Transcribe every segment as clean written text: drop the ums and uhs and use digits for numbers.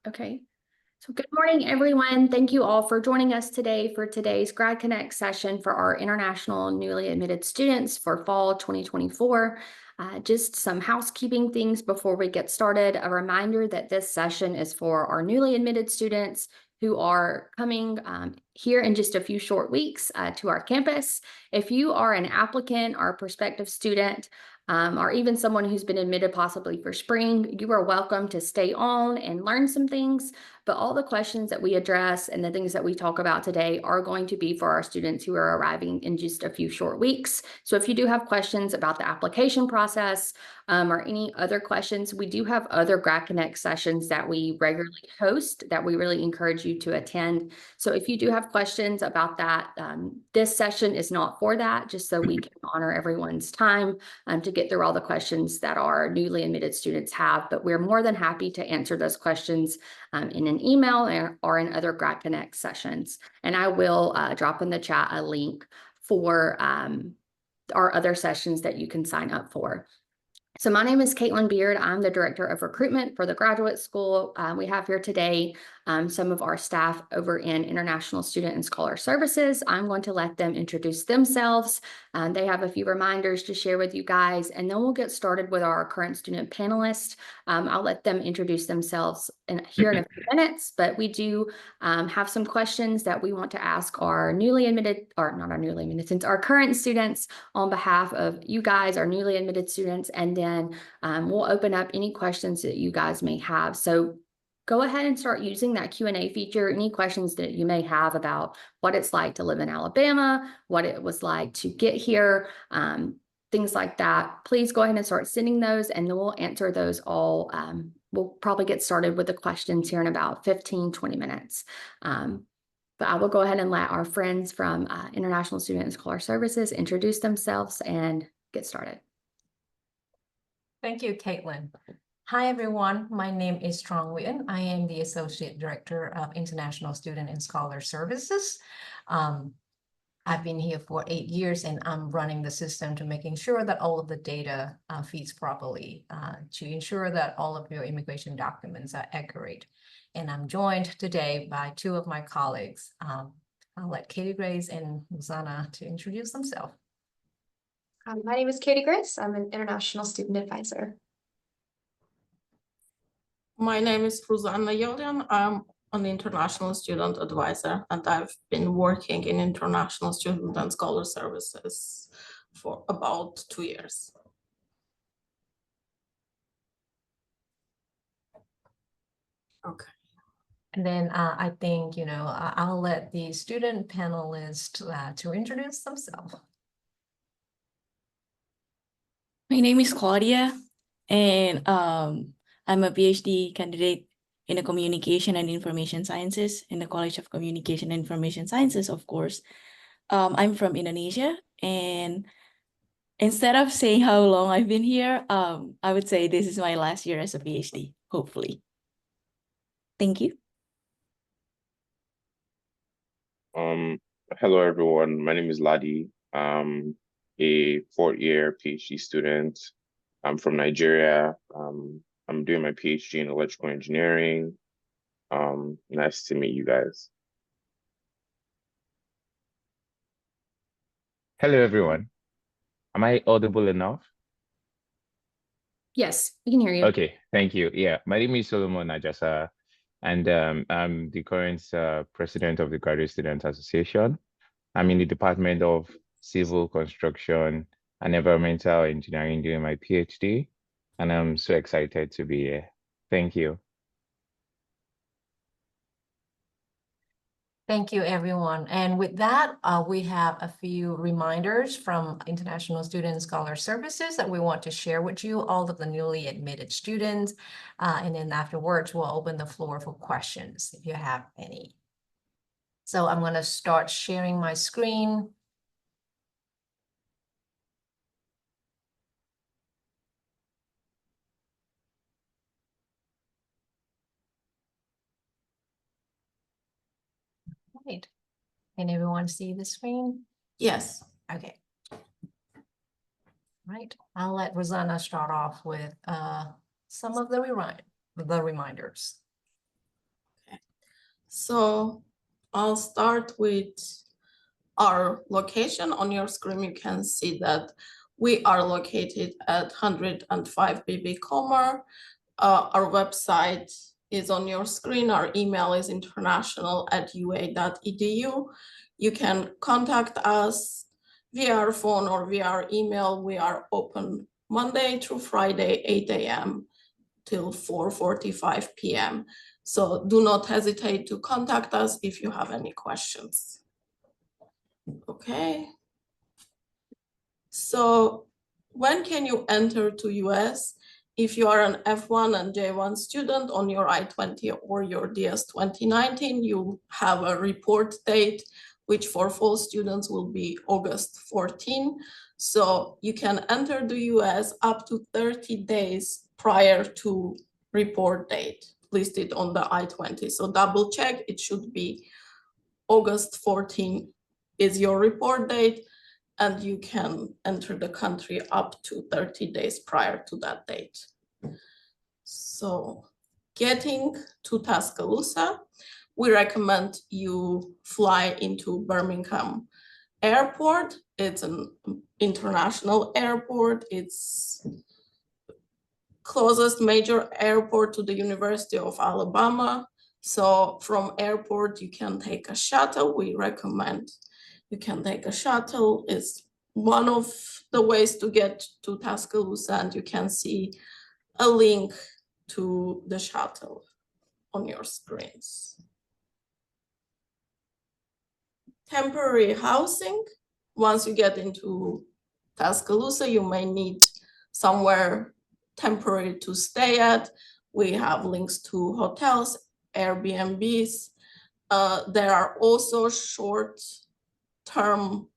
Okay. So good morning, everyone. Thank you all for joining us today for today's Grad Connect session for our international newly admitted students for fall 2024. Just some housekeeping things before we get started. A reminder that this session is for our newly admitted students who are coming here in just a few short weeks to our campus. If you are an applicant or a prospective student, or even someone who's been admitted possibly for spring, you are welcome to stay on and learn some things. But all the questions that we address and the things that we talk about today are going to be for our students who are arriving in just a few short weeks. So if you do have questions about the application process or any other questions, we do have other Grad Connect sessions that we regularly host that we really encourage you to attend. So if you do have questions about that, this session is not for that, just so we can honor everyone's time to get through all the questions that our newly admitted students have. But we're more than happy to answer those questions in an email or in other Grad Connect sessions. And I will drop in the chat a link for our other sessions that you can sign up for. So my name is Caitlin Beard. I'm the Director of Recruitment for the Graduate School. We have here today some of our staff over in International Student and Scholar Services. I'm going to let them introduce themselves. They have a few reminders to share with you guys, and then we'll get started with our current student panelists. I'll let them introduce themselves here in a few minutes, but we do have some questions that we want to ask our newly admitted, or not our newly admitted, since our current students on behalf of you guys, our newly admitted students, and then we'll open up any questions that you guys may have. So go ahead and start using that Q&A feature. Any questions that you may have about what it's like to live in Alabama, what it was like to get here, things like that. Please go ahead and start sending those, and then we'll answer those all. We'll probably get started with the questions here in about 15-20 minutes. But I will go ahead and let our friends from International Student and Scholar Services introduce themselves and get started. Thank you, Caitlin. Hi, everyone. My name is Trong Nguyen. I am the Associate Director of International Student and Scholar Services. I've been here for 8 years, and I'm running the system to making sure that all of the data feeds properly to ensure that all of your immigration documents are accurate. And I'm joined today by two of my colleagues. I'll let Katie Grace and Rosanna to introduce themselves. My name is Katie Grace. I'm an International Student Advisor. My name is Rosanna Yolian. I'm an International Student Advisor, and I've been working in International Student and Scholar Services for about 2 years. Okay. And then I think, I'll let the student panelists to introduce themselves. My name is Claudia, and I'm a PhD candidate in the Communication and Information Sciences in the College of Communication and Information Sciences, of course. I'm from Indonesia, and instead of saying how long I've been here, I would say this is my last year as a PhD, hopefully. Thank you. Hello, everyone. My name is Ladi. I'm a fourth-year PhD student. I'm from Nigeria. I'm doing my PhD in electrical engineering. Nice to meet you guys. Hello, everyone. Am I audible enough? Yes, we can hear you. Okay, thank you. Yeah, my name is Solomon Najasa, and I'm the current president of the Graduate Student Association. I'm in the Department of Civil Construction and Environmental Engineering doing my PhD, and I'm so excited to be here. Thank you. Thank you, everyone. And with that, we have a few reminders from International Student and Scholar Services that we want to share with you, all of the newly admitted students. And then afterwards, we'll open the floor for questions if you have any. So I'm going to start sharing my screen. Right. Can everyone see the screen? Yes. Okay. Right. I'll let Rosanna start off with some of the the reminders. So I'll start with our location. On your screen, you can see that we are located at 105 BB Commer. Our website is on your screen. Our email is international@ua.edu. You can contact us via our phone or via our email. We are open Monday through Friday, 8 a.m. till 4:45 p.m. So do not hesitate to contact us if you have any questions. Okay. So when can you enter to US? If you are an F1 and J1 student on your I-20 or your DS 2019, you have a report date, which for fall students will be August 14. So you can enter the US up to 30 days prior to report date listed on the I-20. So double check, it should be August 14 is your report date, and you can enter the country up to 30 days prior to that date. So getting to Tuscaloosa, we recommend you fly into Birmingham Airport. It's an international airport. It's closest major airport to the University of Alabama. So from airport, you can take a shuttle. We recommend you can take a shuttle. It's one of the ways to get to Tuscaloosa, and you can see a link to the shuttle on your screens. Temporary housing. Once you get into Tuscaloosa, you may need somewhere temporary to stay at. We have links to hotels, Airbnbs. There are also short-term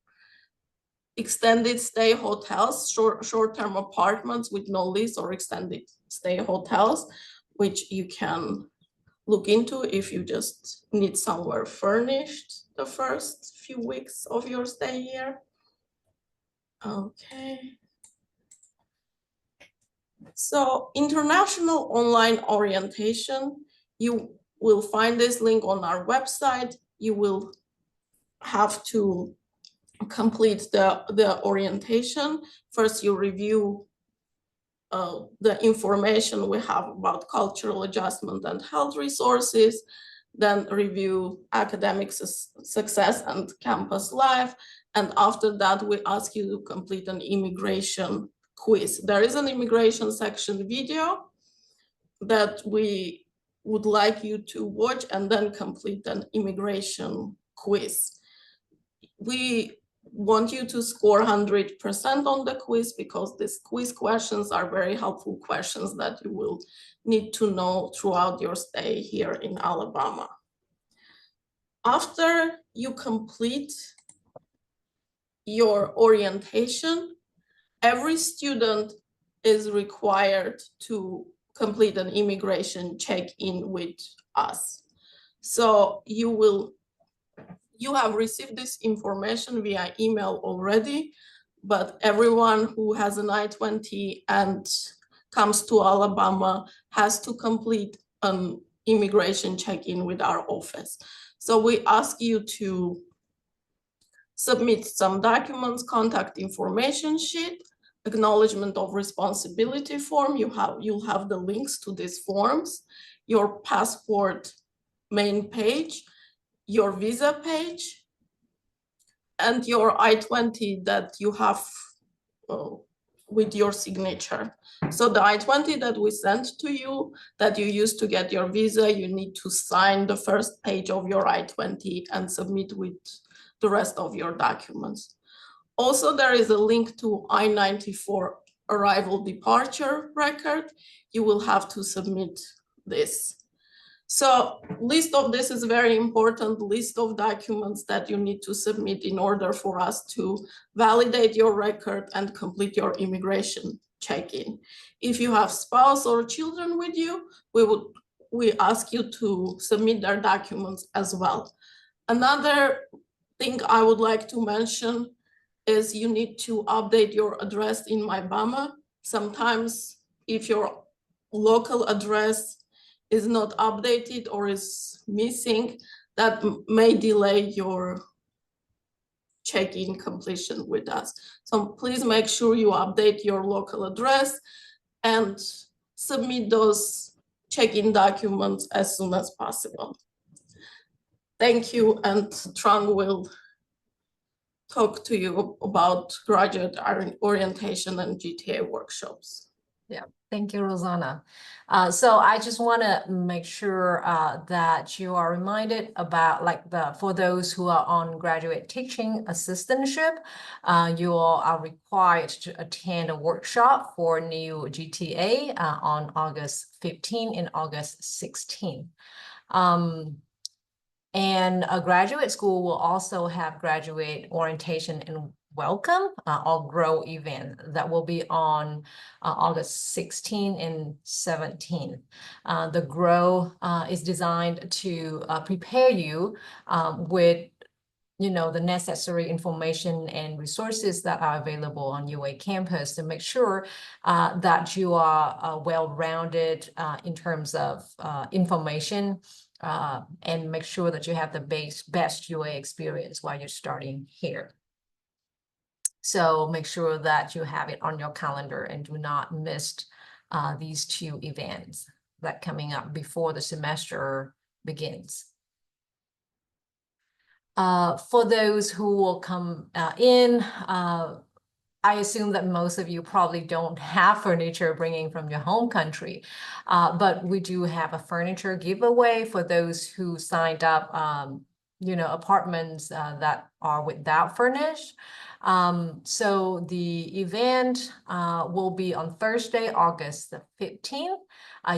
extended stay hotels, short-term apartments with no lease, or extended stay hotels, which you can look into if you just need somewhere furnished the first few weeks of your stay here. Okay. So international online orientation, you will find this link on our website. You will have to complete the orientation. First, you review the information we have about cultural adjustment and health resources, then review academic success and campus life. And after that, we ask you to complete an immigration quiz. There is an immigration section video that we would like you to watch and then complete an immigration quiz. We want you to score 100% on the quiz because these quiz questions are very helpful questions that you will need to know throughout your stay here in Alabama. After you complete your orientation, every student is required to complete an immigration check-in with us. So you have received this information via email already, but everyone who has an I-20 and comes to Alabama has to complete an immigration check-in with our office. So we ask you to submit some documents, contact information sheet, acknowledgement of responsibility form. You'll have the links to these forms, your passport main page, your visa page, and your I-20 that you have with your signature. So the I-20 that we sent to you, that you used to get your visa, you need to sign the first page of your I-20 and submit with the rest of your documents. Also, there is a link to I-94 arrival departure record. You will have to submit this. So list of this is very important, list of documents that you need to submit in order for us to validate your record and complete your immigration check-in. If you have spouse or children with you, we ask you to submit their documents as well. Another thing I would like to mention is you need to update your address in MyBama. Sometimes if your local address is not updated or is missing, that may delay your check-in completion with us. So please make sure you update your local address and submit those check-in documents as soon as possible. Thank you, and Trang will talk to you about graduate orientation and GTA workshops. Yeah, thank you, Rosanna. So I just want to make sure that you are reminded about, like, for those who are on graduate teaching assistantship, you all are required to attend a workshop for new GTA on August 15 and August 16. And a graduate school will also have graduate orientation and welcome or grow event that will be on August 16 and 17. The grow is designed to prepare you with the necessary information and resources that are available on UA campus to make sure that you are well-rounded in terms of information, and make sure that you have the best UA experience while you're starting here. So make sure that you have it on your calendar and do not miss these two events that coming up before the semester begins. For those who will come in, I assume that most of you probably don't have furniture bringing from your home country, but we do have a furniture giveaway for those who signed up, apartments that are without furnish. So the event will be on Thursday, August the 15th.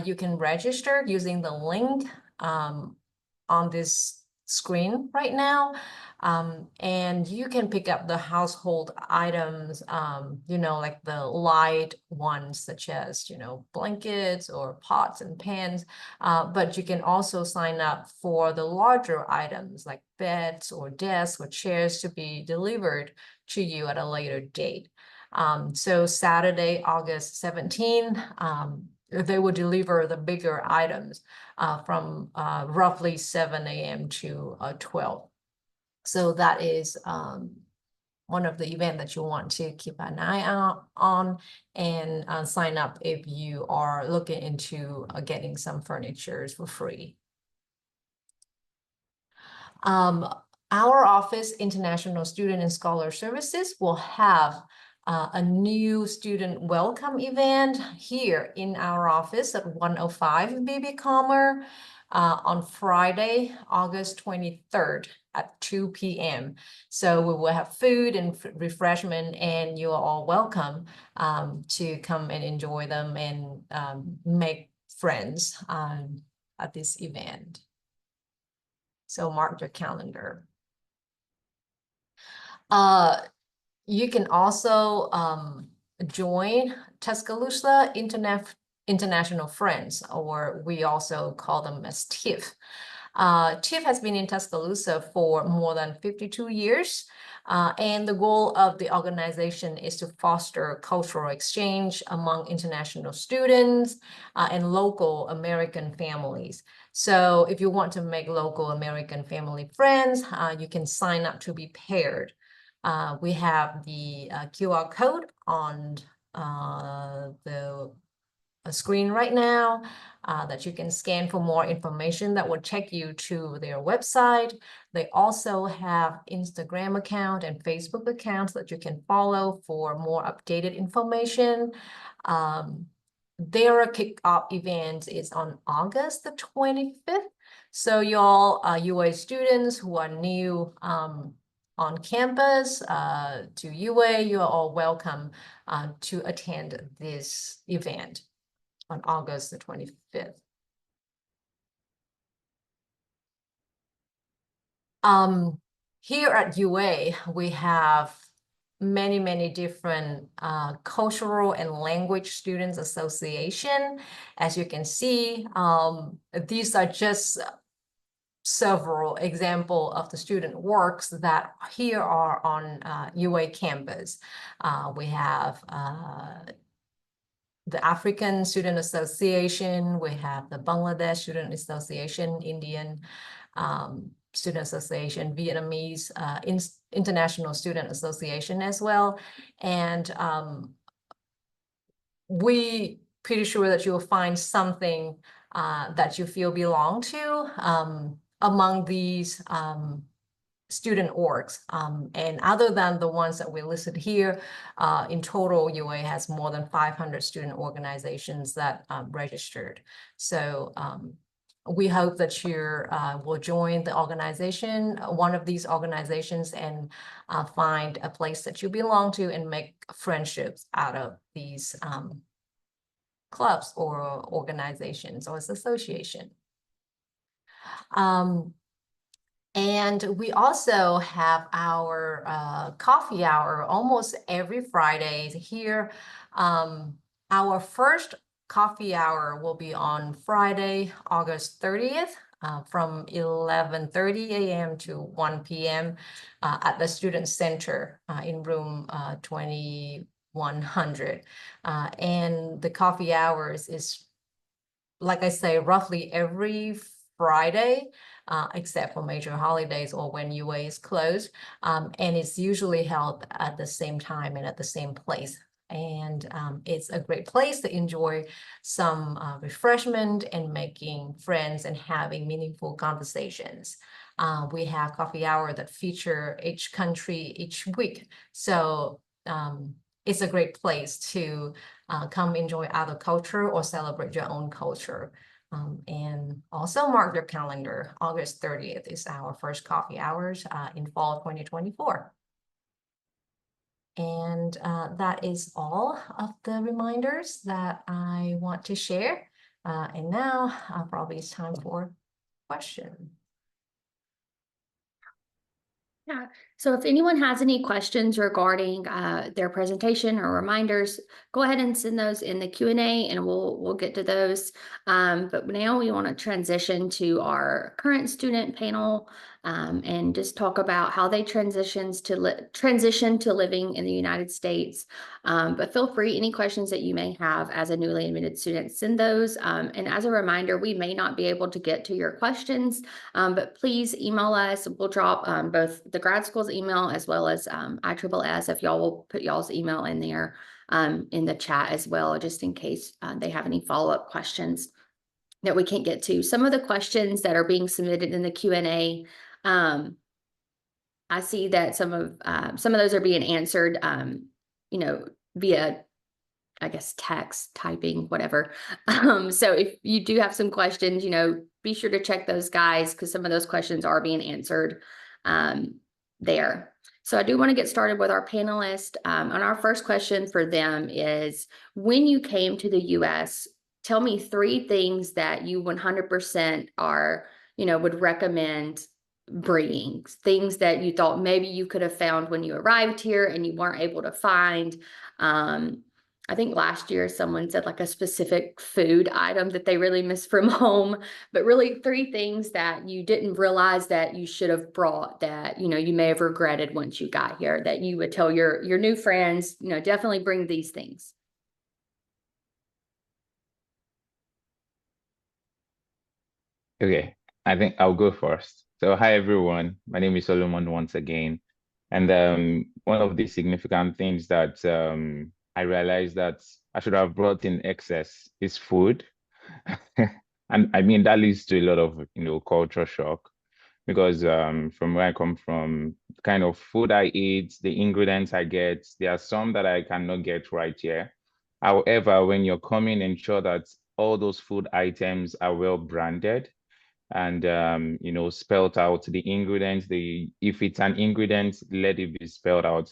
You can register using the link on this screen right now, and you can pick up the household items, like the light ones such as blankets or pots and pans, but you can also sign up for the larger items like beds or desks or chairs to be delivered to you at a later date. So Saturday, August 17, they will deliver the bigger items from roughly 7 a.m. to 12. So that is one of the events that you want to keep an eye out on and sign up if you are looking into getting some furniture for free. Our office, International Student and Scholar Services, will have a new student welcome event here in our office at 105 BB Commer on Friday, August 23rd at 2 p.m. So we will have food and refreshment, and you are all welcome to come and enjoy them and make friends at this event. So mark your calendar. You can also join Tuscaloosa International Friends, or we also call them as TIFF. TIFF has been in Tuscaloosa for more than 52 years, and the goal of the organization is to foster cultural exchange among international students and local American families. So if you want to make local American family friends, you can sign up to be paired. We have the QR code on the screen right now that you can scan for more information that will take you to their website. They also have Instagram account and Facebook accounts that you can follow for more updated information. Their kickoff event is on August the 25th. So y'all UA students who are new on campus to UA, you are all welcome to attend this event on August the 25th. Here at UA, we have many different cultural and language students association. As you can see, these are just several examples of the student works that here are on UA campus. We have the African Student Association, we have the Bangladesh Student Association, Indian Student Association, Vietnamese International Student Association as well. And we pretty sure that you'll find something that you feel belong to among these student orgs. And other than the ones that we listed here, in total, UA has more than 500 student organizations that registered. So we hope that you will join the organization, one of these organizations, and find a place that you belong to and make friendships out of these clubs or organizations or association. And we also have our coffee hour almost every Friday here. Our first coffee hour will be on Friday, August 30th, from 11:30 a.m. to 1 p.m. At the Student Center in room 2100. And the coffee hours is, like I say, roughly every Friday, except for major holidays or when UA is closed. And it's usually held at the same time and at the same place. And it's a great place to enjoy some refreshment and making friends and having meaningful conversations. We have coffee hour that feature each country each week. So it's a great place to come enjoy other culture or celebrate your own culture. And also mark your calendar. August 30th is our first coffee hours in fall 2024. And that is all of the reminders that I want to share. And now probably it's time for questions. Yeah, so if anyone has any questions regarding their presentation or reminders, go ahead and send those in the Q&A and we'll get to those. But now we want to transition to our current student panel and just talk about how they transition to living in the United States. But feel free, any questions that you may have as a newly admitted student, send those. And as a reminder, we may not be able to get to your questions, but please email us. We'll drop both the grad school's email as well as ISSS, if y'all will put y'all's email in there in the chat as well, just in case they have any follow-up questions that we can't get to. Some of the questions that are being submitted in the Q&A, I see that some of those are being answered, via, I guess, text, typing, whatever. So if you do have some questions, be sure to check those guys because some of those questions are being answered there. So I do want to get started with our panelists. And our first question for them is, when you came to the U.S., tell me 3 things that you 100% are, would recommend bringing, things that you thought maybe you could have found when you arrived here and you weren't able to find. I think last year someone said like a specific food item that they really miss from home, but really 3 things that you didn't realize that you should have brought that, you may have regretted once you got here, that you would tell your new friends, definitely bring these things. Okay, I think I'll go first. So hi everyone, my name is Solomon once again. And one of the significant things that I realized that I should have brought in excess is food. And I mean, that leads to a lot of, culture shock because from where I come from, the kind of food I eat, the ingredients I get, there are some that I cannot get right here. However, when you're coming, ensure that all those food items are well branded and spelled out the ingredients. If it's an ingredient, let it be spelled out.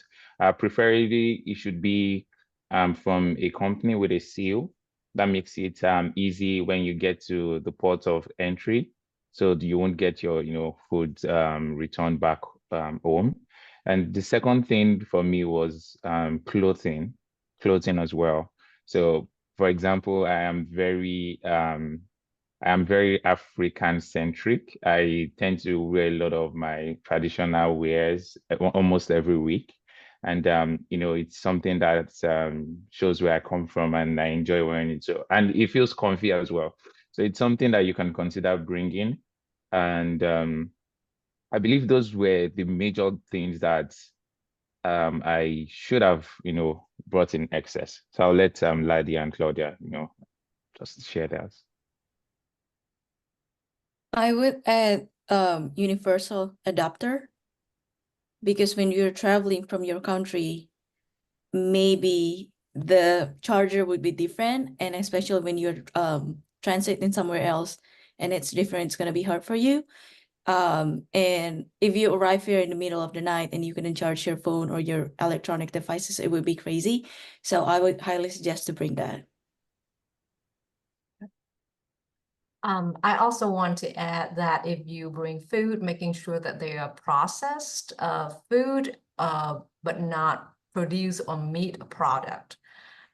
Preferably it should be from a company with a seal. That makes it easy when you get to the port of entry, so you won't get your food returned back home. And the second thing for me was clothing as well. So for example, I am very African centric. I tend to wear a lot of my traditional wears almost every week. And it's something that shows where I come from, and I enjoy wearing it. So, and it feels comfy as well. So it's something that you can consider bringing. And I believe those were the major things that I should have, brought in excess. So I'll let Ladi and Claudia, just share that. I would add universal adapter, because when you're traveling from your country, maybe the charger would be different, and especially when you're transiting somewhere else and it's different, it's gonna be hard for you. And if you arrive here in the middle of the night and you couldn't charge your phone or your electronic devices, it would be crazy. So I would highly suggest to bring that. I also want to add that if you bring food, making sure that they are processed food, but not produce or meat product.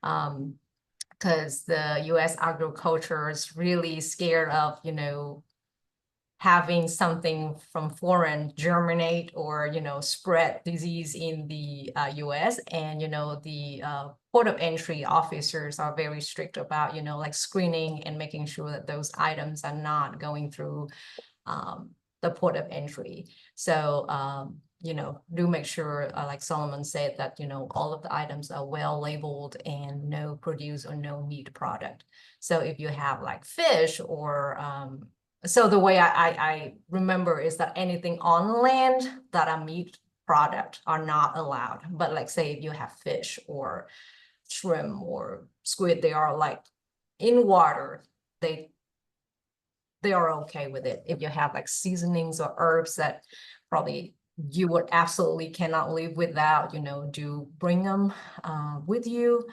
Because the US agriculture is really scared of, having something from foreign germinate or, spread disease in the US. And, the port of entry officers are very strict about, like screening and making sure that those items are not going through the port of entry. So, do make sure, like Solomon said, that, all of the items are well labeled and no produce or no meat product. So if you have like fish or, so the way I remember is that anything on land that are meat product are not allowed. But like say if you have fish or shrimp or squid, they are like in water, they are okay with it. If you have like seasonings or herbs that probably you would absolutely cannot live without, do bring them with you.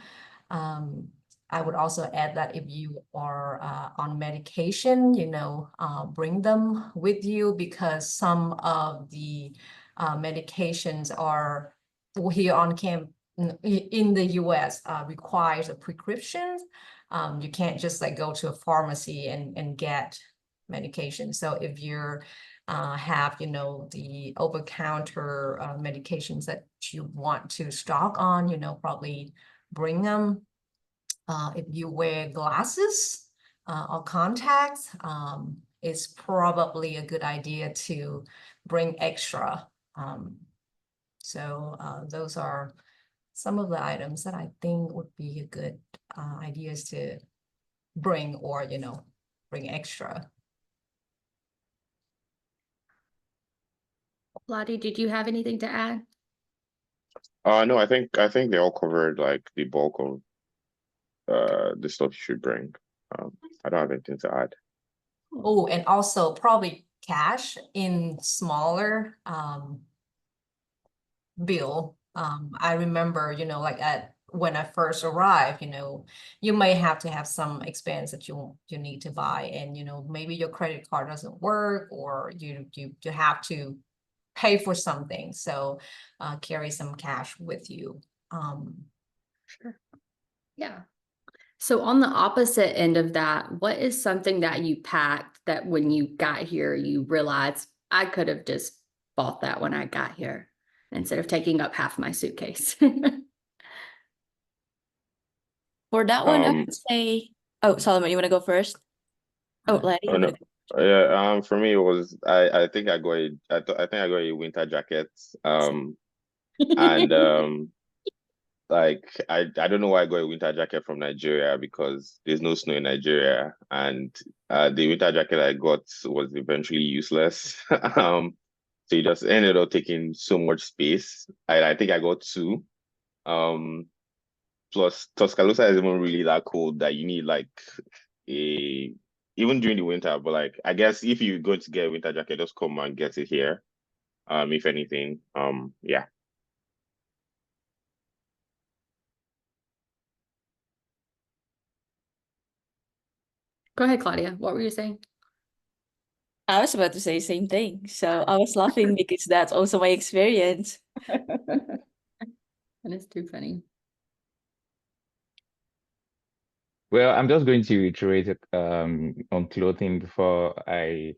I would also add that if you are on medication, bring them with you, because some of the medications are here on camp in the US requires a prescription. You can't just like go to a pharmacy and get medication. So if you're have, the over-counter medications that you want to stock on, probably bring them. If you wear glasses or contacts, it's probably a good idea to bring extra. So those are some of the items that I think would be a good ideas to bring, or, bring extra. Lottie, did you have anything to add? No, I think they all covered like the bulk of the stuff you should bring. I don't have anything to add. Oh, and also probably cash in smaller bill. I remember, like when I first arrived, you may have to have some expense that you need to buy, and maybe your credit card doesn't work, or you have to pay for something. So carry some cash with you. Sure. Yeah. So on the opposite end of that, what is something that you packed that when you got here, you realized I could have just bought that when I got here instead of taking up half my suitcase? For that one, I would say, oh, Solomon, you want to go first? Oh, Ladi, Oh, no. Yeah, for me it was I think I got I got a winter jacket. And like I don't know why I got a winter jacket from Nigeria, because there's no snow in Nigeria, and the winter jacket I got was eventually useless. So it just ended up taking so much space. I think I got two. Plus Tuscaloosa is even really that cold that you need like a even during the winter. But like I guess if you're going to get a winter jacket, just come and get it here. If anything. Yeah. Go ahead, Claudia. What were you saying? I was about to say the same thing. So I was laughing because that's also my experience. That is too funny. Well, I'm just going to reiterate on clothing before I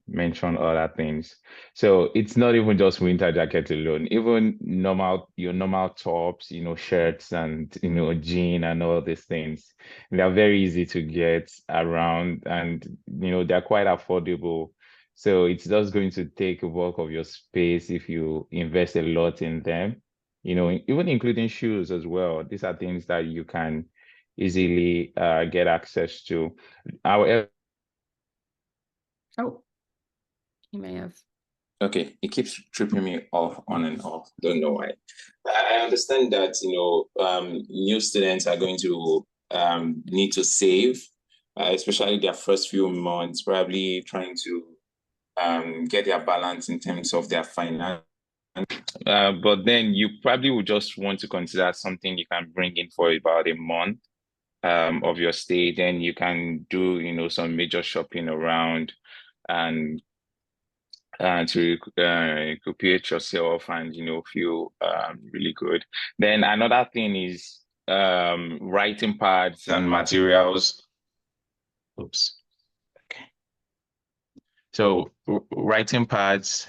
mention other things. So it's not even just winter jacket alone, even your normal tops, shirts and, jean and all these things. They're very easy to get around and, they're quite affordable. So it's just going to take a bulk of your space if you invest a lot in them, even including shoes as well. These are things that you can easily get access to. However, Oh, you may have. Okay, it keeps tripping me off on and off. Don't know why. I understand that new students are going to need to save, especially their first few months, probably trying to get their balance in terms of their finance. But then you probably would just want to consider something you can bring in for about a month of your stay. Then you can do, some major shopping around and to recuperate yourself and feel really good. Then another thing is writing pads and materials. Oops. Okay. So writing pads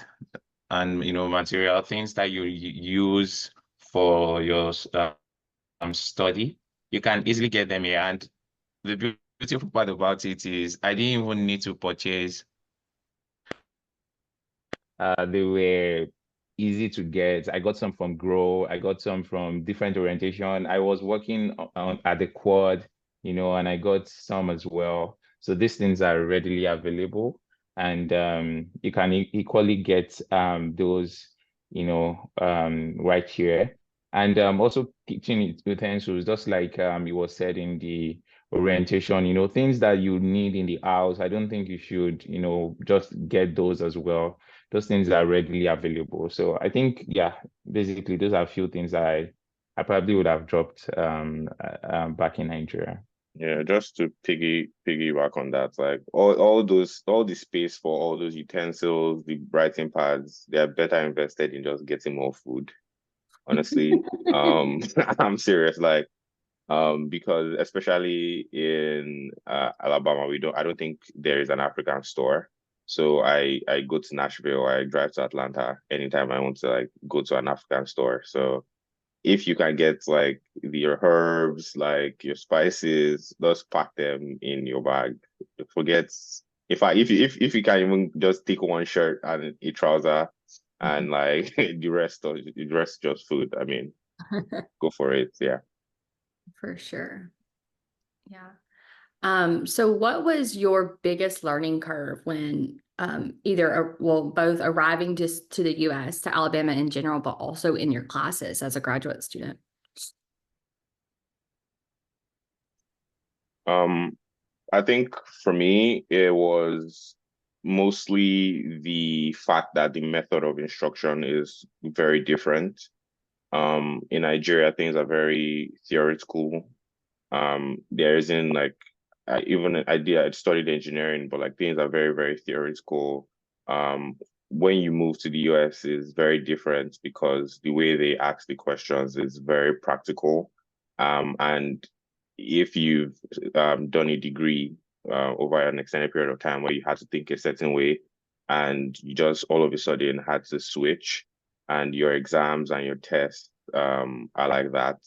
and material things that you use for your study, you can easily get them here. And the beautiful part about it is I didn't even need to purchase. They were easy to get. I got some from Grow. I got some from different orientation. I was working at the quad, and I got some as well. So these things are readily available, and you can equally get those, right here. And also kitchen utensils, just like it was said in the orientation, things that you need in the house. I don't think you should, just get those as well. Those things are readily available. So I think, yeah, basically those are a few things I probably would have dropped back in Nigeria. Yeah, just to piggyback on that, like all the space for all those utensils, the writing pads, they are better invested in just getting more food. Honestly, I'm serious. Like, because especially in Alabama, I don't think there is an African store. So I go to Nashville, I drive to Atlanta anytime I want to like go to an African store. So if you can get like your herbs, like your spices, just pack them in your bag. Forget if you can even just take one shirt and a trouser and like the rest just food. I mean, go for it. Yeah. For sure. Yeah. So what was your biggest learning curve when both arriving just to the US, to Alabama in general, but also in your classes as a graduate student? I think for me, it was mostly the fact that the method of instruction is very different. In Nigeria, things are very theoretical. There isn't like I studied engineering, but like things are very, very theoretical. When you move to the US is very different because the way they ask the questions is very practical. And if you've done a degree over an extended period of time where you had to think a certain way and you just all of a sudden had to switch and your exams and your tests are like that,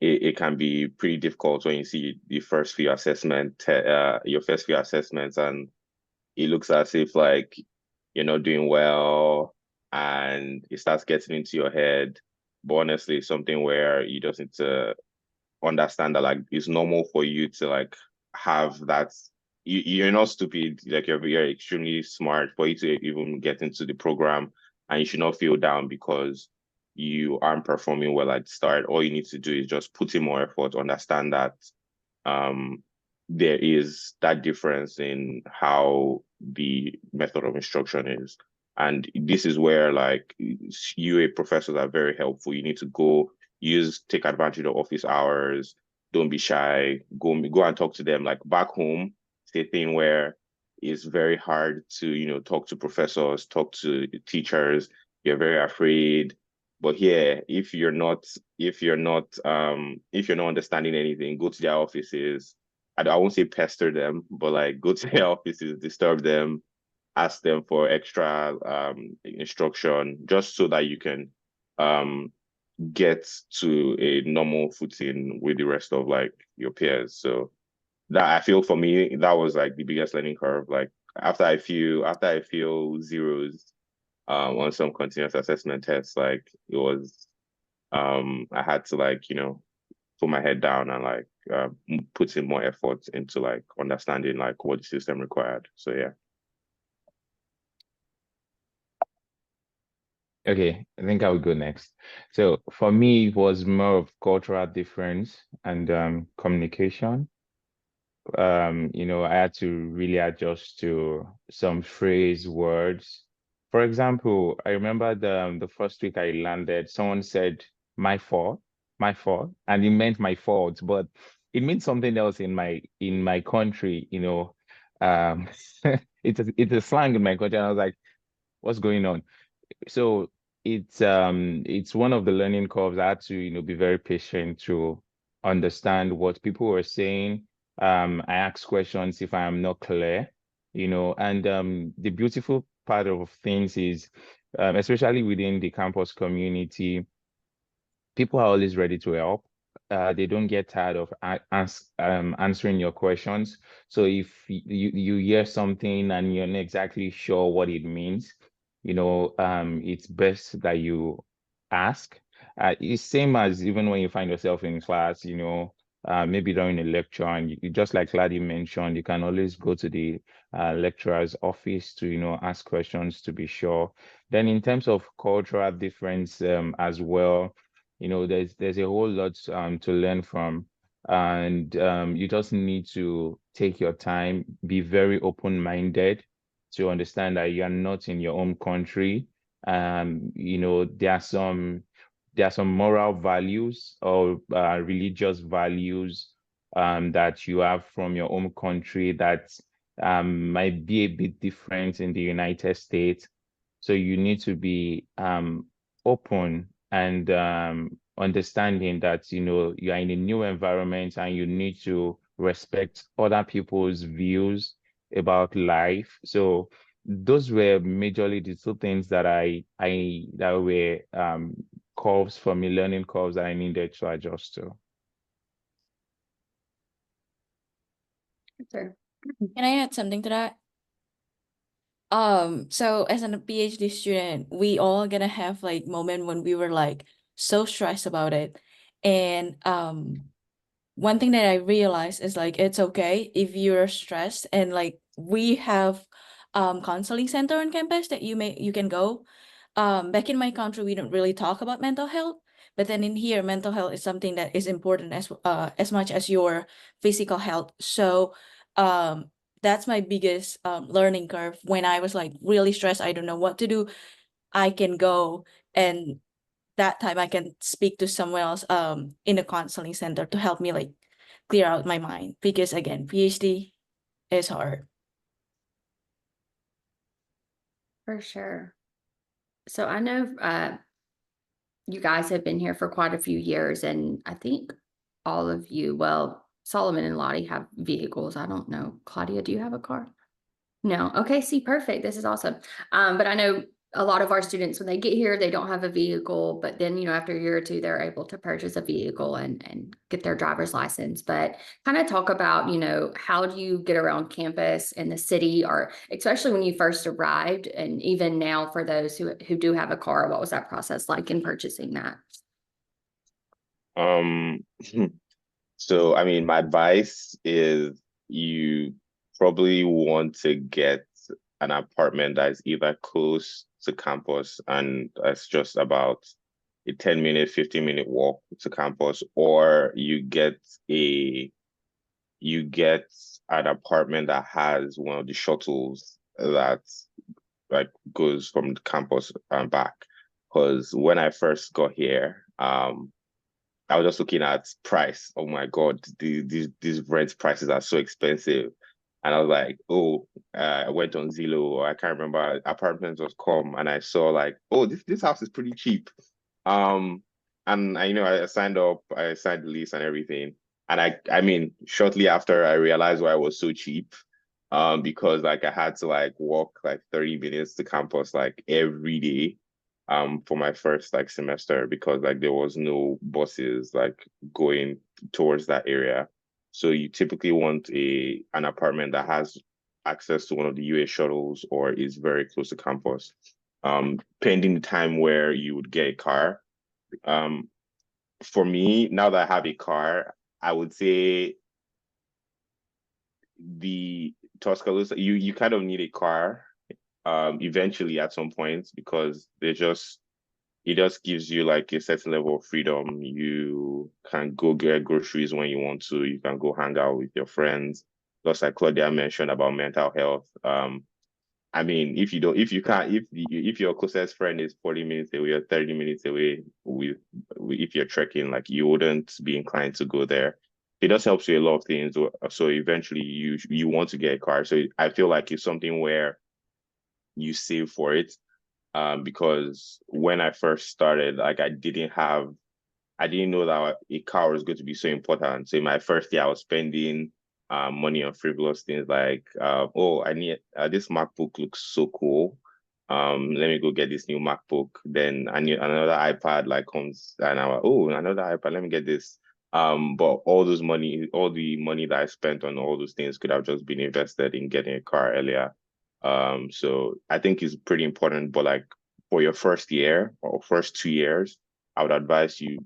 it can be pretty difficult when you see the first few your first few assessments, and it looks as if like you're not doing well, and it starts getting into your head. But honestly, it's something where you just need to understand that like it's normal for you to like have that. You're not stupid, like you're extremely smart for you to even get into the program, and you should not feel down because you aren't performing well at the start. All you need to do is just put in more effort, understand that um there is that difference in how the method of instruction is. And this is where like UA professors are very helpful. You need to take advantage of office hours. Don't be shy. Go and talk to them. Like back home, it's a thing where it's very hard to, talk to professors, talk to teachers. You're very afraid. But here, if you're not understanding anything, go to their offices, I won't say pester them, but like go to their offices, disturb them, ask them for extra instruction, just so that you can um get to a normal footing with the rest of like your peers. So that I feel for me, that was like the biggest learning curve. Like after I feel zeros on some continuous assessment tests, like it was I had to like, put my head down and like put in more effort into like understanding like what the system required. So yeah. Okay, I think I would go next. So for me, it was more of cultural difference and communication. I had to really adjust to some phrase words. For example, I remember the first week I landed, someone said my fault, and it meant my fault, but it means something else in my country, it's a slang in my country, and I was like, what's going on? So it's one of the learning curves. I had to, be very patient to understand what people were saying. I ask questions if I am not clear, and the beautiful part of things is, especially within the campus community, people are always ready to help. They don't get tired of answering your questions. So if you hear something and you're not exactly sure what it means, it's best that you ask. It's same as even when you find yourself in class, maybe during a lecture, and just like Ladi mentioned, you can always go to the lecturer's office to, ask questions to be sure. Then in terms of cultural difference, as well, there's a whole lot to learn from, and you just need to take your time, be very open-minded to understand that you are not in your own country. There are some moral values or religious values that you have from your own country that might be a bit different in the United States. So you need to be open and understanding that you are in a new environment and you need to respect other people's views about life. So those were majorly the two things that were curves for me, learning curves that I needed to adjust to. Sure. Can I add something to that? So as a PhD student, we all gonna have like moment when we were like so stressed about it. And one thing that I realized is like it's okay if you're stressed, and like we have counseling center on campus that you can go. Back in my country, we don't really talk about mental health, but then in here, mental health is something that is important as much as your physical health. So that's my biggest learning curve. When I was like really stressed, I don't know what to do, I can go, and that time I can speak to someone else in a counseling center to help me like clear out my mind, because again, PhD is hard. For sure. So I know you guys have been here for quite a few years, and I think all of you, well, Solomon and Lottie have vehicles. I don't know. Claudia, do you have a car? No. Okay, see, perfect. This is awesome. But I know a lot of our students, when they get here, they don't have a vehicle, but then, after a year or two, they're able to purchase a vehicle and get their driver's license. But kind of talk about, how do you get around campus in the city, or especially when you first arrived, and even now for those who do have a car, what was that process like in purchasing that? Um, so I mean, my advice is you probably want to get an apartment that is either close to campus and that's just about a 10-minute, 15-minute walk to campus, or you get an apartment that has one of the shuttles that like goes from the campus and back. Because when I first got here, I was just looking at price. Oh my God, these rent prices are so expensive. And I was like, oh, I went on Zillow, or I can't remember, apartments.com, and I saw like, oh, this house is pretty cheap. And I signed up, I signed the lease and everything. And I mean, shortly after I realized why it was so cheap, because like I had to like walk like 30 minutes to campus like every day, for my first like semester because like there was no buses like going towards that area. So you typically want an apartment that has access to one of the UA shuttles or is very close to campus. Pending the time where you would get a car. Um, for me, now that I have a car, I would say the Tuscaloosa, you kind of need a car eventually at some point because it just gives you like a certain level of freedom. You can go get groceries when you want to, you can go hang out with your friends. Just like Claudia mentioned about mental health. I mean, if you can't, if your closest friend is 40 minutes away or 30 minutes away if you're trekking, like you wouldn't be inclined to go there. It does help you a lot of things. So eventually you want to get a car. So I feel like it's something where you save for it. Because when I first started, like I didn't know that a car was going to be so important. So in my first year, I was spending money on frivolous things like, oh, I need this MacBook looks so cool. Let me go get this new MacBook. Then I need another iPad like comes and I'm like, oh, another iPad. Let me get this. But all the money that I spent on all those things could have just been invested in getting a car earlier. So I think it's pretty important. But like for your first year or first 2 years, I would advise you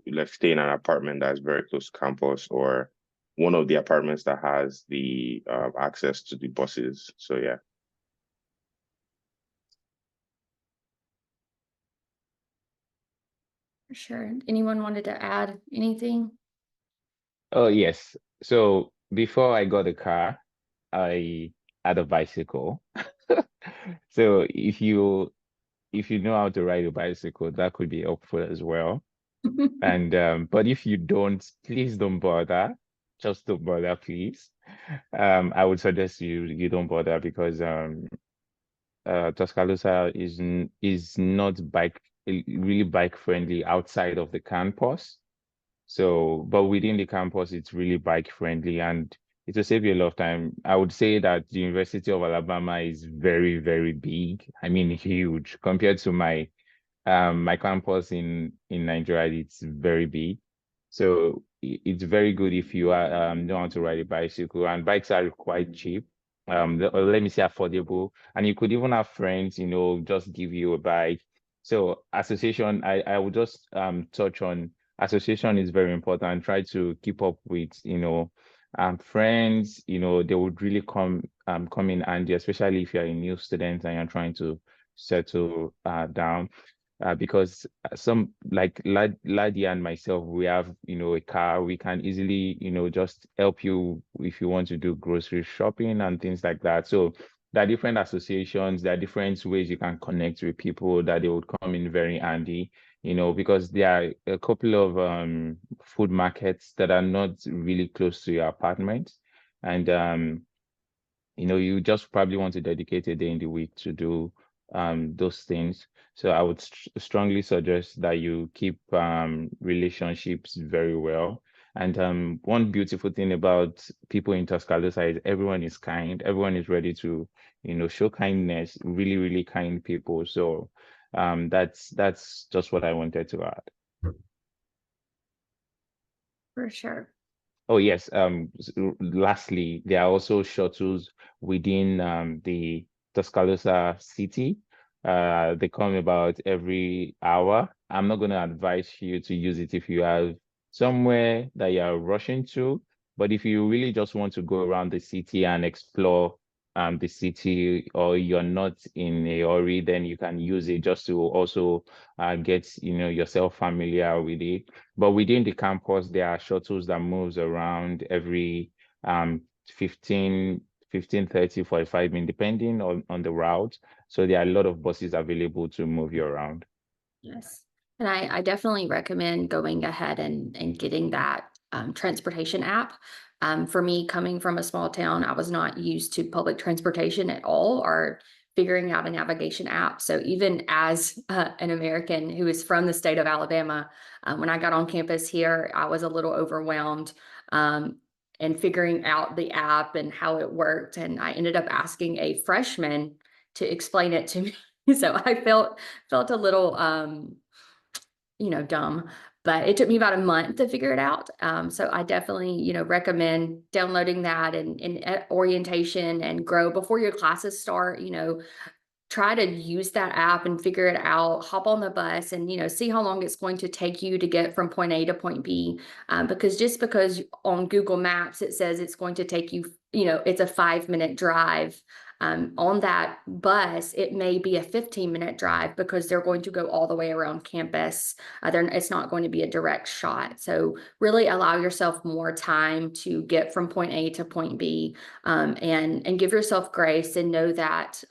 like stay in an apartment that's very close to campus or one of the apartments that has the access to the buses. So yeah. For sure. Anyone wanted to add anything? Oh, yes. So before I got a car, I had a bicycle. So if you know how to ride a bicycle, that could be helpful as well. And but if you don't, please don't bother. Just don't bother, please. I would suggest you don't bother because Tuscaloosa is not really bike friendly outside of the campus. So, but within the campus, it's really bike friendly and it will save you a lot of time. I would say that the University of Alabama is very, very big. I mean, huge compared to my campus in Nigeria. It's very big. So it's very good if you are know how to ride a bicycle, and bikes are quite cheap. Or let me say affordable, and you could even have friends, just give you a bike. So association, I would just touch on association is very important. Try to keep up with friends. They would really come in handy, especially if you're a new student and you're trying to settle down. Because some like Ladi and myself, we have a car. We can easily just help you if you want to do grocery shopping and things like that. So there are different associations. There are different ways you can connect with people that they would come in very handy. Because there are a couple of food markets that are not really close to your apartment, and you just probably want to dedicate a day in the week to do those things. So I would strongly suggest that you keep relationships very well. And one beautiful thing about people in Tuscaloosa is everyone is kind. Everyone is ready to, show kindness. Really, really kind people. So that's just what I wanted to add. For sure. Oh, yes. Lastly, there are also shuttles within the Tuscaloosa city. They come about every hour. I'm not going to advise you to use it if you have somewhere that you're rushing to, but if you really just want to go around the city and explore the city, or you're not in a hurry, then you can use it just to also get yourself familiar with it. But within the campus, there are shuttles that moves around every 15, 30, 45 minutes, depending on the route. So there are a lot of buses available to move you around. Yes. And I definitely recommend going ahead and getting that transportation app. For me, coming from a small town, I was not used to public transportation at all. Our figuring out a navigation app. So even as an American who is from the state of Alabama, when I got on campus here, I was a little overwhelmed and figuring out the app and how it worked. And I ended up asking a freshman to explain it to me. So I felt a little, dumb, but it took me about a month to figure it out. So I definitely, recommend downloading that and orientation and grow before your classes start. Try to use that app and figure it out, hop on the bus and, see how long it's going to take you to get from point A to point B. Because just because on Google Maps, it says it's going to take you, it's a 5-minute drive. On that bus, it may be a 15-minute drive because they're going to go all the way around campus. It's not going to be a direct shot. So really allow yourself more time to get from point A to point B, and give yourself grace and know that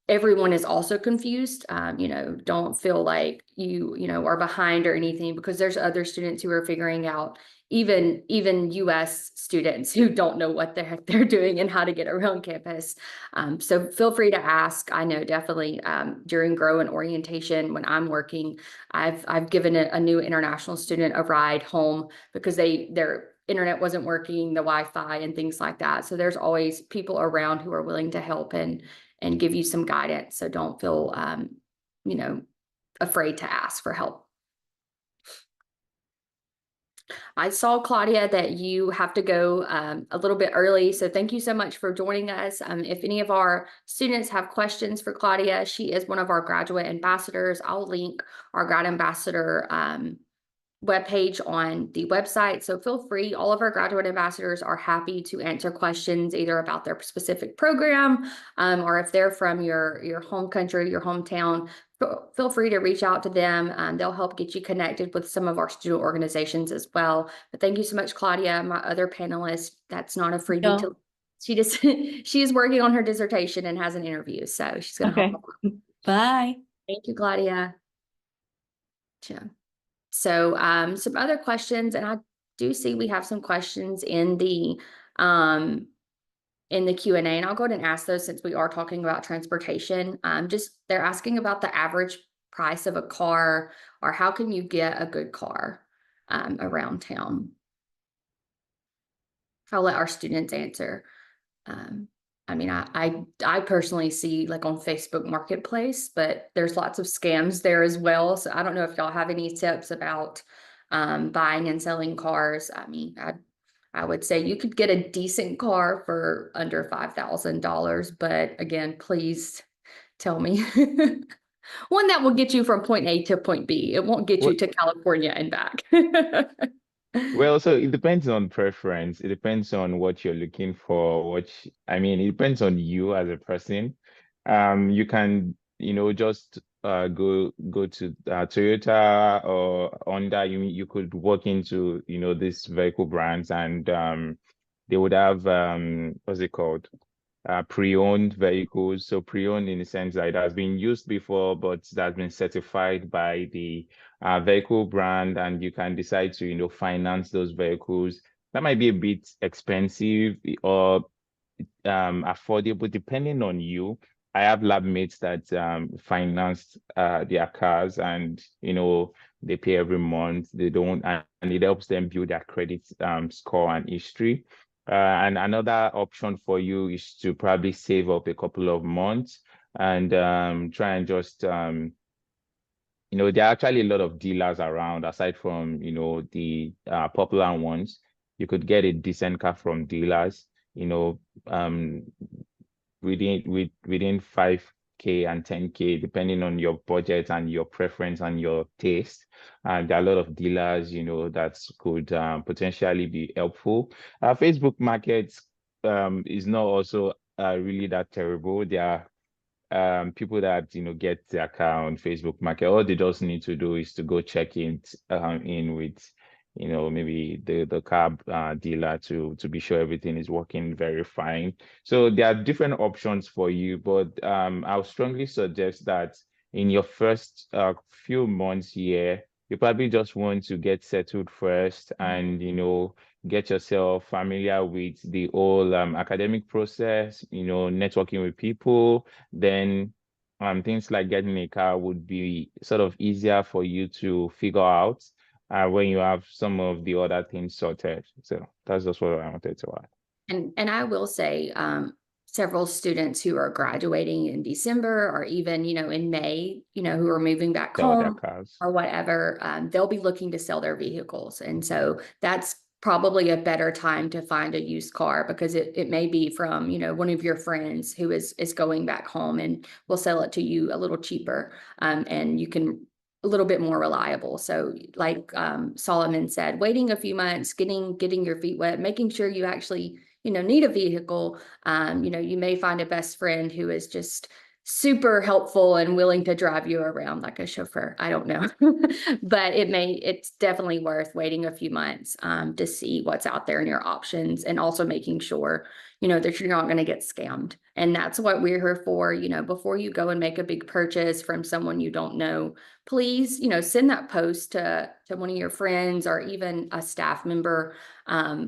everyone is also confused. Don't feel like you are behind or anything, because there's other students who are figuring out, even US students who don't know what the heck they're doing and how to get around campus. So feel free to ask. I know definitely during Grow and orientation, when I'm working, I've given a new international student a ride home because their internet wasn't working, the Wi-Fi and things like that. So there's always people around who are willing to help and give you some guidance. So don't feel, afraid to ask for help. I saw, Claudia, that you have to go a little bit early. So thank you so much for joining us. If any of our students have questions for Claudia, she is one of our graduate ambassadors. I'll link our grad ambassador webpage on the website. So feel free. All of our graduate ambassadors are happy to answer questions either about their specific program, or if they're from your home country, your hometown, feel free to reach out to them. They'll help get you connected with some of our student organizations as well. But thank you so much, Claudia, my other panelist. That's not a freebie. No. She just she is working on her dissertation and has an interview, so she's going to Okay. help. Bye. Thank you, Claudia. Yeah. So some other questions, and I do see we have some questions in the Q&A, and I'll go ahead and ask those since we are talking about transportation. Just they're asking about the average price of a car, or how can you get a good car around town? I'll let our students answer. I mean, I personally see like on Facebook Marketplace, but there's lots of scams there as well. So I don't know if y'all have any tips about buying and selling cars. I mean, I would say you could get a decent car for under $5,000, but again, please tell me one that will get you from point A to point B. It won't get you to California and back. Well, so it depends on preference. It depends on what you're looking for. It depends on you as a person. You can, just go to Toyota or Honda. You could walk into, these vehicle brands, and they would have what's it called? Pre-owned vehicles. So pre-owned in the sense that it has been used before, but it has been certified by the vehicle brand, and you can decide to, finance those vehicles. That might be a bit expensive or affordable depending on you. I have lab mates that financed their cars, and they pay every month. They don't, and it helps them build their credit score and history. And another option for you is to probably save up a couple of months and try and just there are actually a lot of dealers around aside from the popular ones. You could get a decent car from dealers, within 5K and 10K, depending on your budget and your preference and your taste. And there are a lot of dealers, that could potentially be helpful. Facebook Markets is not also really that terrible. There are people that get their car on Facebook Market. All they just need to do is to go check in with maybe the car dealer to be sure everything is working very fine. So there are different options for you, but I would strongly suggest that in your first few months here, you probably just want to get settled first and, get yourself familiar with the whole academic process, networking with people. Then things like getting a car would be sort of easier for you to figure out when you have some of the other things sorted. So that's just what I wanted to add. And I will say, several students who are graduating in December or even, in May, who are moving back Sell their home cars. or whatever, they'll be looking to sell their vehicles. And so that's probably a better time to find a used car because it may be from, one of your friends who is going back home and will sell it to you a little cheaper. And you can a little bit more reliable. So like Solomon said, waiting a few months, getting your feet wet, making sure you actually need a vehicle. You may find a best friend who is just super helpful and willing to drive you around like a chauffeur. I don't know, but it's definitely worth waiting a few months to see what's out there and your options, and also making sure, that you're not going to get scammed. And that's what we're here for. Before you go and make a big purchase from someone you don't know, please, send that post to one of your friends or even a staff member,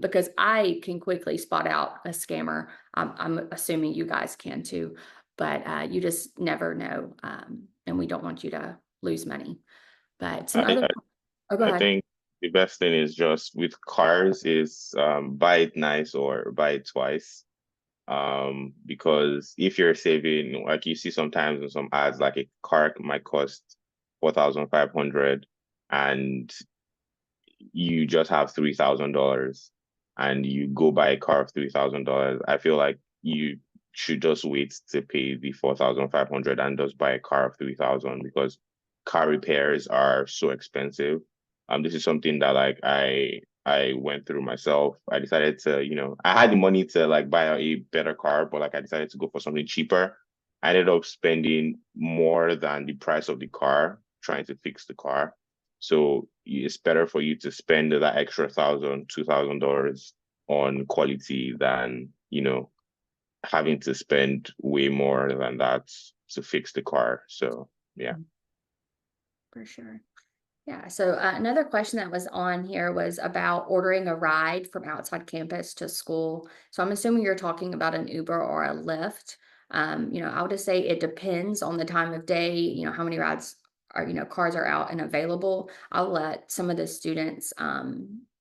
because I can quickly spot out a scammer. I'm assuming you guys can too, but you just never know, and we don't want you to lose money. But some other, oh, go I ahead. think the best thing is just with cars is buy it nice or buy it twice. Because if you're saving, like you see sometimes in some ads, like a car might cost 4,500 and you just have $3,000 and you go buy a car of $3,000. I feel like you should just wait to pay the 4,500 and just buy a car of 3,000 because car repairs are so expensive. This is something that like I went through myself. I decided to, I had the money to like buy a better car, but like I decided to go for something cheaper. I ended up spending more than the price of the car trying to fix the car. So it's better for you to spend that extra $2,000 on quality than, having to spend way more than that to fix the car. So yeah. For sure. Yeah. So another question that was on here was about ordering a ride from outside campus to school. So I'm assuming you're talking about an Uber or a Lyft. I would just say it depends on the time of day, how many rides are, cars are out and available. I'll let some of the students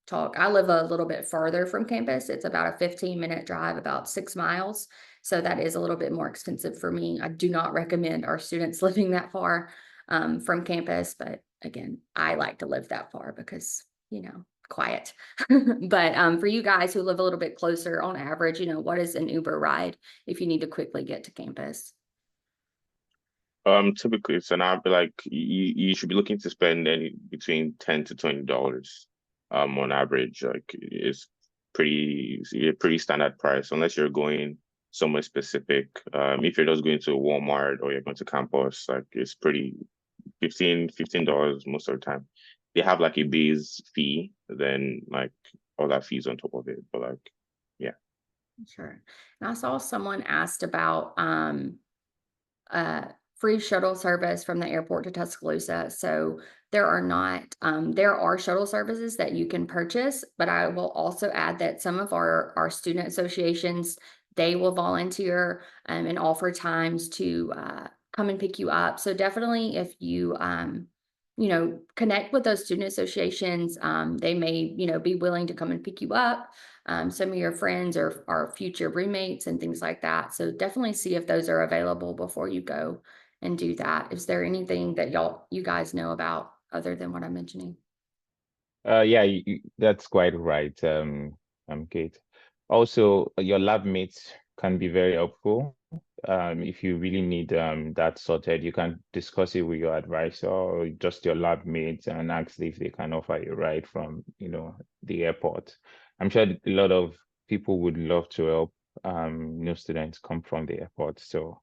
talk. I live a little bit further from campus. It's about a 15-minute drive, about 6 miles. So that is a little bit more expensive for me. I do not recommend our students living that far from campus, but again, I like to live that far because, quiet. But for you guys who live a little bit closer on average, what is an Uber ride if you need to quickly get to campus? Typically it's an app like you should be looking to spend any between $10 to $20 on average. Like it's a pretty standard price unless you're going somewhere specific. If you're just going to Walmart or you're going to campus, like it's pretty $15 most of the time. They have like a base fee, then like all that fees on top of it. But like, yeah. Sure. And I saw someone asked about free shuttle service from the airport to Tuscaloosa. So there are shuttle services that you can purchase, but I will also add that some of our student associations, they will volunteer and offer times to come and pick you up. So definitely if you connect with those student associations, they may, be willing to come and pick you up. Some of your friends or future roommates and things like that. So definitely see if those are available before you go and do that. Is there anything that you guys know about other than what I'm mentioning? Yeah, that's quite right, Kate. Also, your lab mates can be very helpful. If you really need that sorted, you can discuss it with your advisor or just your lab mates and ask if they can offer you a ride from, the airport. I'm sure a lot of people would love to help new students come from the airport. So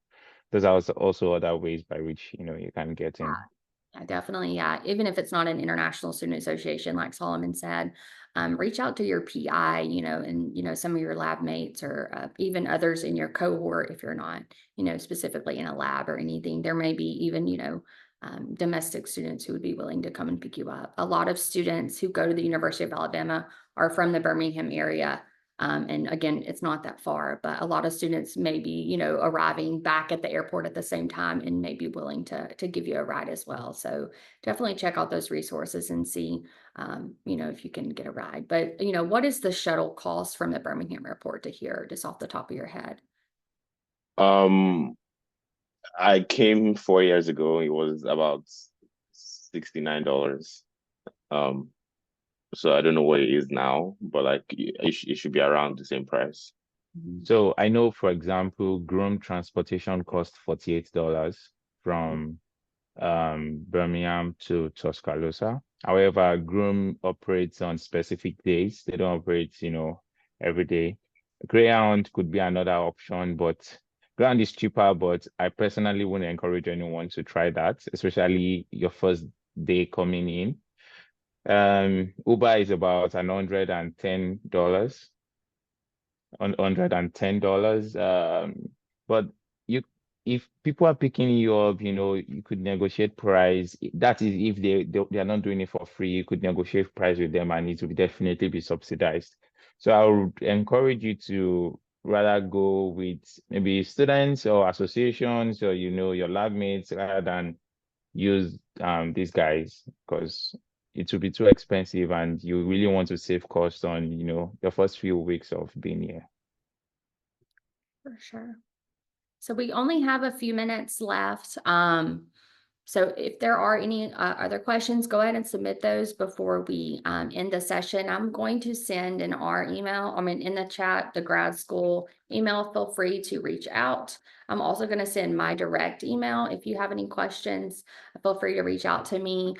there's also other ways by which, you can get in. Yeah, definitely. Yeah. Even if it's not an international student association, like Solomon said, reach out to your PI, and, some of your lab mates or even others in your cohort. If you're not, specifically in a lab or anything, there may be even, domestic students who would be willing to come and pick you up. A lot of students who go to the University of Alabama are from the Birmingham area. And again, it's not that far, but a lot of students may be, you know, arriving back at the airport at the same time and may be willing to give you a ride as well. So definitely check out those resources and see, you know, if you can get a ride. But, you know, what is the shuttle cost from the Birmingham airport to here, just off the top of your head? I came 4 years ago. It was about $69. So I don't know what it is now, but like it should be around the same price. So I know, for example, Groom transportation costs $48 from Birmingham to Tuscaloosa. However, Groom operates on specific days. They don't operate, you know, every day. Greyhound could be another option, but Greyhound is cheaper, but I personally wouldn't encourage anyone to try that, especially your first day coming in. Uber is about $110. $110. But if people are picking you up, you know, you could negotiate price. That is if they are not doing it for free, you could negotiate price with them and it will definitely be subsidized. So I would encourage you to rather go with maybe students or associations or, you know, your lab mates rather than use these guys, because it will be too expensive and you really want to save cost on, you know, the first few weeks of being here. For sure. So we only have a few minutes left. So if there are any other questions, go ahead and submit those before we end the session. I'm going to send in our email, in the chat, the grad school email. Feel free to reach out. I'm also going to send my direct email. If you have any questions, feel free to reach out to me.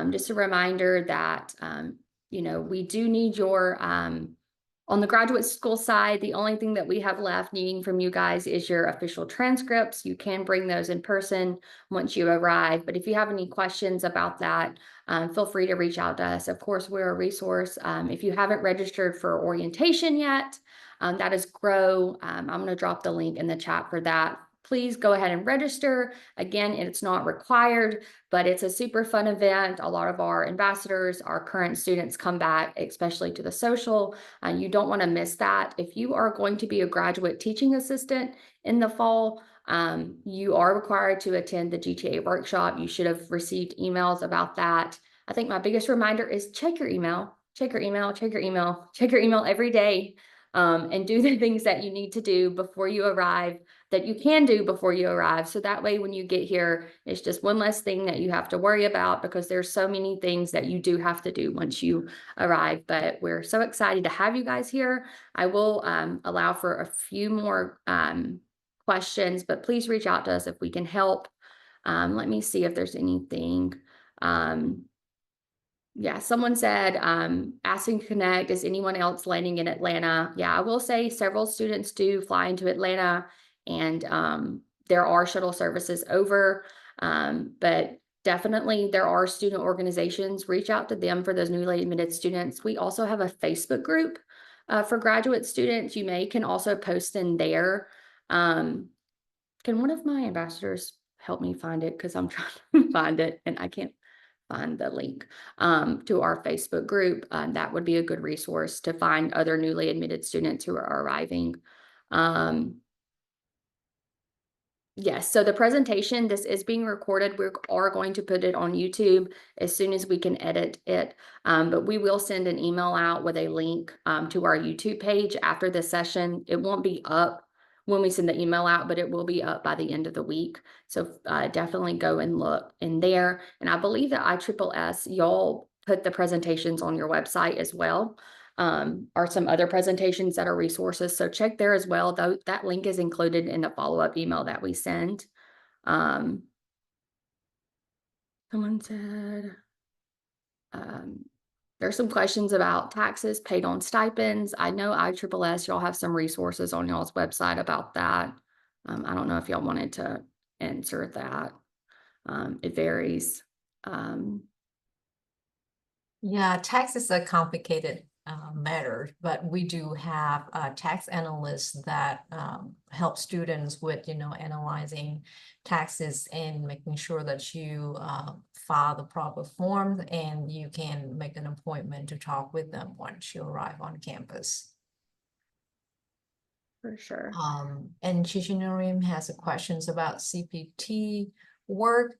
Just a reminder that, you know, we do need your on the graduate school side, the only thing that we have left needing from you guys is your official transcripts. You can bring those in person once you arrive. But if you have any questions about that, feel free to reach out to us. Of course, we're a resource. If you haven't registered for orientation yet, that is Grow. I'm going to drop the link in the chat for that. Please go ahead and register. Again, it's not required, but it's a super fun event. A lot of our ambassadors, our current students come back, especially to the social. You don't want to miss that. If you are going to be a graduate teaching assistant in the fall, you are required to attend the GTA workshop. You should have received emails about that. I think my biggest reminder is check your email, check your email, check your email, check your email every day, and do the things that you need to do before you arrive, that you can do before you arrive. So that way, when you get here, it's just one less thing that you have to worry about, because there's so many things that you do have to do once you arrive. But we're so excited to have you guys here. I will allow for a few more questions, but please reach out to us if we can help. Let me see if there's anything. Yeah, someone said, asking to connect, is anyone else landing in Atlanta? Yeah, I will say several students do fly into Atlanta, and there are shuttle services over, but definitely there are student organizations. Reach out to them for those newly admitted students. We also have a Facebook group for graduate students. You can also post in there. Can one of my ambassadors help me find it? Because I'm trying to find it and I can't find the link to our Facebook group. That would be a good resource to find other newly admitted students who are arriving. Yes, so the presentation, this is being recorded. We are going to put it on YouTube as soon as we can edit it. But we will send an email out with a link to our YouTube page after this session. It won't be up when we send the email out, but it will be up by the end of the week. So definitely go and look in there. And I believe that ISSS, y'all put the presentations on your website as well. Are some other presentations that are resources. So check there as well. Though that link is included in the follow-up email that we send. Someone said, there's some questions about taxes paid on stipends. I know ISSS, y'all have some resources on y'all's website about that. I don't know if y'all wanted to answer that. It varies. Yeah, taxes are complicated matter, but we do have tax analysts that help students with, analyzing taxes and making sure that you file the proper forms, and you can make an appointment to talk with them once you arrive on campus. For sure. And Chishinorim has questions about CPT work.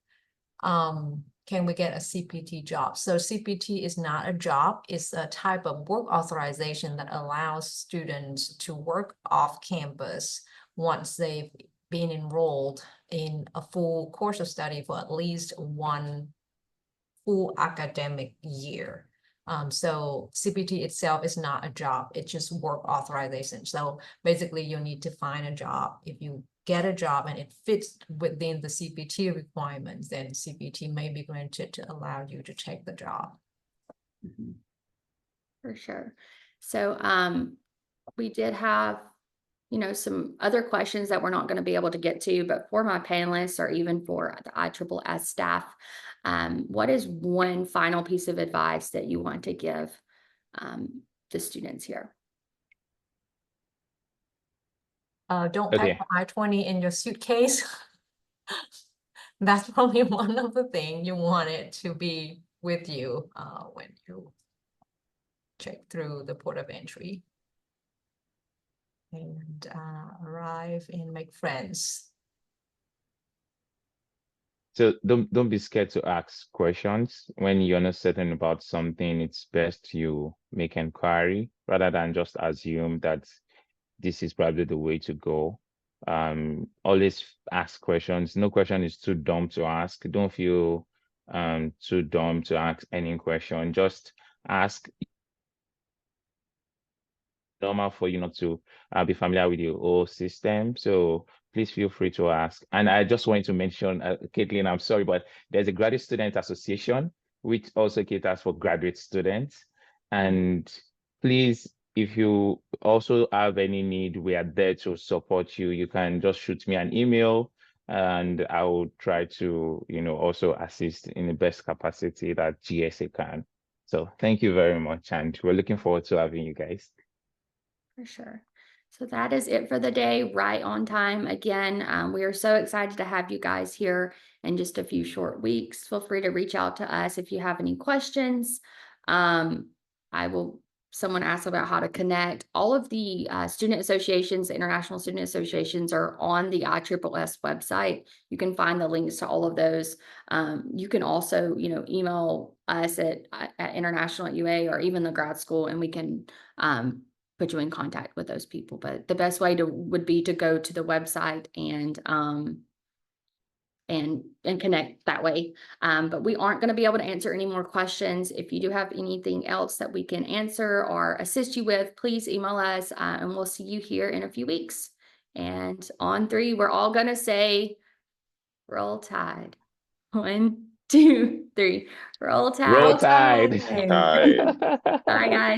Can we get a CPT job? So CPT is not a job, it's a type of work authorization that allows students to work off campus once they've been enrolled in a full course of study for at least one full academic year. So CPT itself is not a job, it's just work authorization. So basically you need to find a job. If you get a job and it fits within the CPT requirements, then CPT may be granted to allow you to take the job. For sure. So we did have, some other questions that we're not going to be able to get to, but for my panelists or even for the ISSS staff, what is one final piece of advice that you want to give the students here? Don't Okay. pack the I-20 in your suitcase. That's probably one of the things you want it to be with you when you check through the port of entry. And arrive and make friends. So don't be scared to ask questions. When you're not certain about something, it's best you make inquiry rather than just assume that this is probably the way to go. Always ask questions. No question is too dumb to ask. Don't feel too dumb to ask any question. Just ask. Normal for you not to be familiar with your whole system. So please feel free to ask. And I just wanted to mention, Caitlin, I'm sorry, but there's a graduate student association, which also caters for graduate students. And please, if you also have any need, we are there to support you. You can just shoot me an email and I will try to, also assist in the best capacity that GSA can. So thank you very much. And we're looking forward to having you guys. For sure. So that is it for the day, right on time. Again, we are so excited to have you guys here in just a few short weeks. Feel free to reach out to us if you have any questions. Someone asked about how to connect. All of the student associations, international student associations, are on the ISSS website. You can find the links to all of those. You can also, email us at international@UA or even the grad school, and we can put you in contact with those people. But the best way would be to go to the website and connect that way. But we aren't going to be able to answer any more questions. If you do have anything else that we can answer or assist you with, please email us and we'll see you here in a few weeks. And on 3, we're all going to say, roll Tide. 1, 2, 3. Roll Tide. Roll Tide. Bye. Bye, guys.